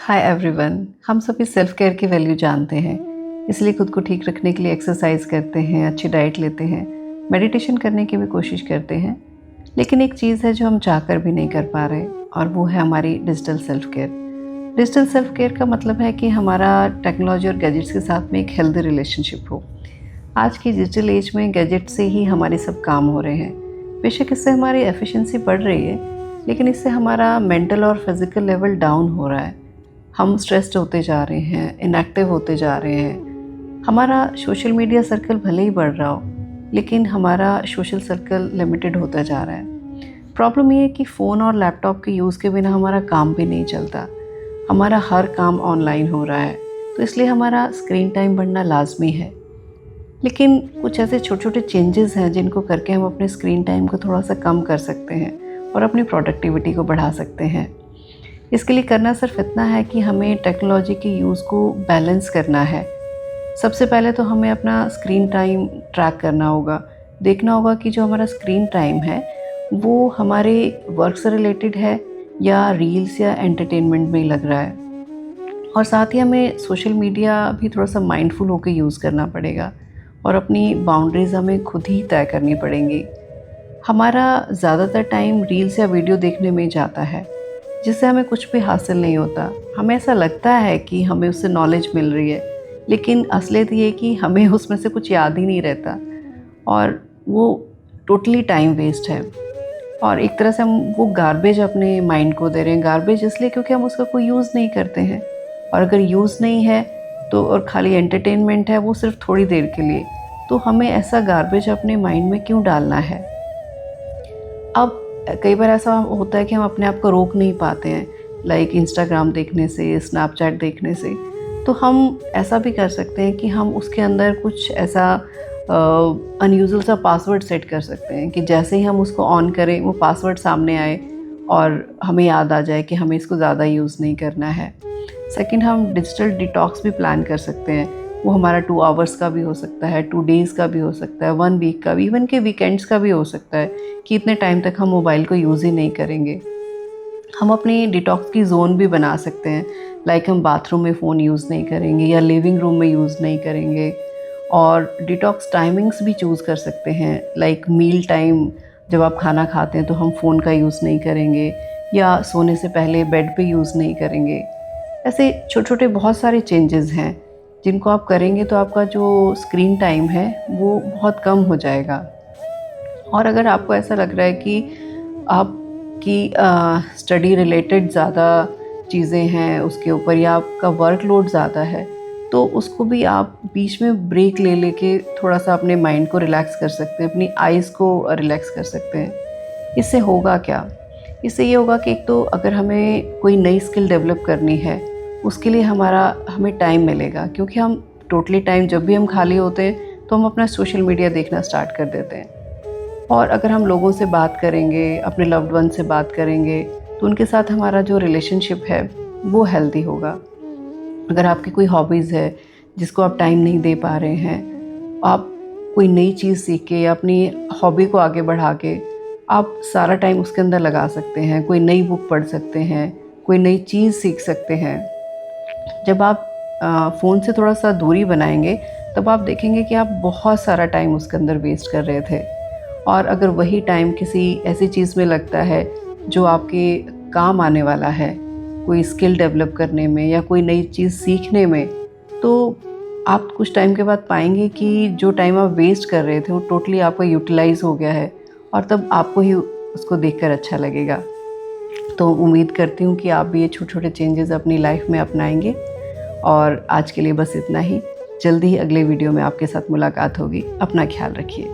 Hi everyone. हम सभी self care की वैल्यू जानते हैं, इसलिए खुद को ठीक रखने के लिए एक्सरसाइज करते हैं, अच्छी डाइट लेते हैं, मेडिटेशन करने की भी कोशिश करते हैं। लेकिन एक चीज़ है जो हम चाहकर भी नहीं कर पा रहे, और वो है हमारी digital self care. Digital self care का मतलब है कि हमारा टेक्नोलॉजी और गैजेट्स के साथ में एक हेल्दी रिलेशनशिप हो। आज की डिजिटल एज में गैजेट से ही हमारे सब काम हो रहे हैं। बेशक इससे हमारी एफिशिएंसी बढ़ रही है, लेकिन इससे हमारा मेंटल और फिज़िकल लेवल डाउन हो रहा है। हम स्ट्रेस्ड होते जा रहे हैं, इनएक्टिव होते जा रहे हैं। हमारा सोशल मीडिया सर्कल भले ही बढ़ रहा हो, लेकिन हमारा सोशल सर्कल लिमिटेड होता जा रहा है। प्रॉब्लम ये है कि फ़ोन और लैपटॉप के यूज़ के बिना हमारा काम भी नहीं चलता। हमारा हर काम ऑनलाइन हो रहा है, तो इसलिए हमारा स्क्रीन टाइम बढ़ना लाजमी है। लेकिन कुछ ऐसे छोटे छोटे चेंजेस हैं जिनको करके हम अपने स्क्रीन टाइम को थोड़ा सा कम कर सकते हैं और अपनी प्रोडक्टिविटी को बढ़ा सकते हैं। इसके लिए करना सिर्फ इतना है कि हमें टेक्नोलॉजी के यूज़ को बैलेंस करना है। सबसे पहले तो हमें अपना स्क्रीन टाइम ट्रैक करना होगा। देखना होगा कि जो हमारा स्क्रीन टाइम है वो हमारे वर्क से रिलेटेड है या रील्स या एंटरटेनमेंट में ही लग रहा है। और साथ ही हमें सोशल मीडिया भी थोड़ा सा माइंडफुल होकर यूज़ करना पड़ेगा और अपनी बाउंड्रीज़ हमें खुद ही तय करनी पड़ेंगी। हमारा ज़्यादातर टाइम रील्स या वीडियो देखने में जाता है, जिससे हमें कुछ भी हासिल नहीं होता। हमें ऐसा लगता है कि हमें उससे नॉलेज मिल रही है, लेकिन असलियत ये है कि हमें उसमें से कुछ याद ही नहीं रहता और वो टोटली टाइम वेस्ट है। और एक तरह से हम वो गार्बेज अपने माइंड को दे रहे हैं। गार्बेज इसलिए क्योंकि हम उसका कोई यूज़ नहीं करते हैं, और अगर यूज़ नहीं है तो और खाली एंटरटेनमेंट है, वो सिर्फ थोड़ी देर के लिए, तो हमें ऐसा गार्बेज अपने माइंड में क्यों डालना है। अब कई बार ऐसा होता है कि हम अपने आप को रोक नहीं पाते हैं, लाइक इंस्टाग्राम देखने से, स्नैपचैट देखने से। तो हम ऐसा भी कर सकते हैं कि हम उसके अंदर कुछ ऐसा अनयूजुअल सा पासवर्ड सेट कर सकते हैं कि जैसे ही हम उसको ऑन करें वो पासवर्ड सामने आए और हमें याद आ जाए कि हमें इसको ज़्यादा यूज़ नहीं करना है। सेकंड, हम डिजिटल डिटॉक्स भी प्लान कर सकते हैं। वो हमारा 2 आवर्स का भी हो सकता है, 2 डेज़ का भी हो सकता है, 1 वीक का भी, इवन के वीकेंड्स का भी हो सकता है कि इतने टाइम तक हम मोबाइल को यूज़ ही नहीं करेंगे। हम अपनी डिटॉक्स की ज़ोन भी बना सकते हैं, लाइक हम बाथरूम में फ़ोन यूज़ नहीं करेंगे या लिविंग रूम में यूज़ नहीं करेंगे। और डिटॉक्स टाइमिंग्स भी चूज़ कर सकते हैं, लाइक मील टाइम, जब आप खाना खाते हैं तो हम फ़ोन का यूज़ नहीं करेंगे, या सोने से पहले बेड पे यूज़ नहीं करेंगे। ऐसे छोटे छोटे बहुत सारे चेंजेस हैं जिनको आप करेंगे तो आपका जो स्क्रीन टाइम है वो बहुत कम हो जाएगा। और अगर आपको ऐसा लग रहा है कि आपकी स्टडी रिलेटेड ज़्यादा चीज़ें हैं उसके ऊपर, या आपका वर्कलोड ज़्यादा है, तो उसको भी आप बीच में ब्रेक ले लेके थोड़ा सा अपने माइंड को रिलैक्स कर सकते हैं, अपनी आइज़ को रिलैक्स कर सकते हैं। इससे होगा क्या? इससे ये होगा कि एक तो अगर हमें कोई नई स्किल डेवलप करनी है, उसके लिए हमें टाइम मिलेगा, क्योंकि हम टोटली टाइम जब भी हम खाली होते हैं तो हम अपना सोशल मीडिया देखना स्टार्ट कर देते हैं। और अगर हम लोगों से बात करेंगे, अपने लव्ड वन से बात करेंगे, तो उनके साथ हमारा जो रिलेशनशिप है वो हेल्दी होगा। अगर आपकी कोई हॉबीज़ है जिसको आप टाइम नहीं दे पा रहे हैं, आप कोई नई चीज़ सीख के या अपनी हॉबी को आगे बढ़ा के आप सारा टाइम उसके अंदर लगा सकते हैं। कोई नई बुक पढ़ सकते हैं, कोई नई चीज़ सीख सकते हैं। जब आप फ़ोन से थोड़ा सा दूरी बनाएंगे, तब आप देखेंगे कि आप बहुत सारा टाइम उसके अंदर वेस्ट कर रहे थे। और अगर वही टाइम किसी ऐसी चीज़ में लगता है जो आपके काम आने वाला है, कोई स्किल डेवलप करने में या कोई नई चीज़ सीखने में, तो आप कुछ टाइम के बाद पाएंगे कि जो टाइम आप वेस्ट कर रहे थे वो टोटली आपका यूटिलाइज़ हो गया है, और तब आपको ही उसको देखकर अच्छा लगेगा। तो उम्मीद करती हूँ कि आप भी ये छोटे छोटे चेंजेस अपनी लाइफ में अपनाएंगे। और आज के लिए बस इतना ही। जल्दी ही अगले वीडियो में आपके साथ मुलाकात होगी। अपना ख्याल रखिए।